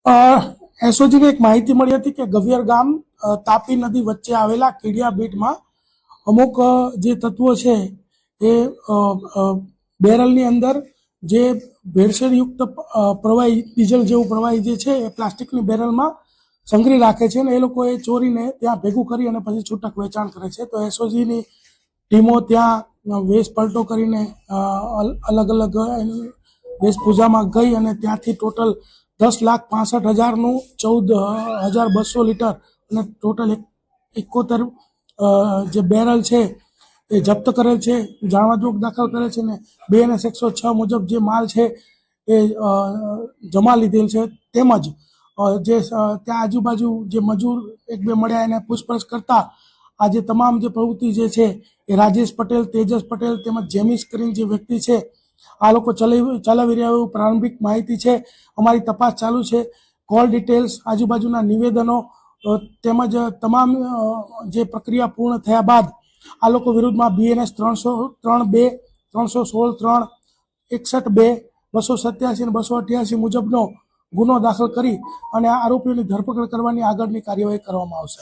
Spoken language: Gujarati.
એસઓજીને એક માહિતી મળી હતી કે ગવિયર ગામ તાપી નદી વચ્ચે આવેલા કીડિયા બીટમાં અમુક જે તત્વો છે એ બેરલની અંદર જે ભેળસેળયુક્ત પ્રવાહી ડીઝલ જેવું પ્રવાહી જે છે એ પ્લાસ્ટિકની બેરલમાં સંગ્રહી રાખે છે અને એ લોકો એ ચોરીને ત્યાં ભેગું કરી અને પછી છૂટક વેચાણ કરે છે. તો એસઓજીની ટીમો ત્યાં વેશ પલટો કરીને અલગ અલગ વેશભૂષામાં ગઈ અને ત્યાંથી ટોટલ 10,65,000નું 14,200 લીટર અને ટોટલ 71 જે બેરલ છે એ જપ્ત કરેલ છે, જાણવાજોગ દાખલ કરે છે ને BNS 106 મુજબ જે માલ છે એ જમા લીધેલ છે. તેમજ જે ત્યાં આજુબાજુ જે મજૂર એક બે મળ્યા એને પૂછપરછ કરતા આ જે તમામ જે પ્રવૃત્તિ જે છે એ રાજેશ પટેલ, તેજસ પટેલ તેમજ જેમિસ કરીને જે વ્યક્તિ છે આ લોકો ચલાવી રહ્યા એવું પ્રારંભિક માહિતી છે. અમારી તપાસ ચાલુ છે. કોલ ડિટેલ્સ, આજુબાજુના નિવેદનો તેમજ તમામ જે પ્રક્રિયા પૂર્ણ થયા બાદ આ લોકો વિરુદ્ધમાં BNS 303(2), 316(3), 61(2), 287 અને 288 મુજબનો ગુનો દાખલ કરી અને આરોપીઓની ધરપકડ કરવાની આગળની કાર્યવાહી કરવામાં આવશે.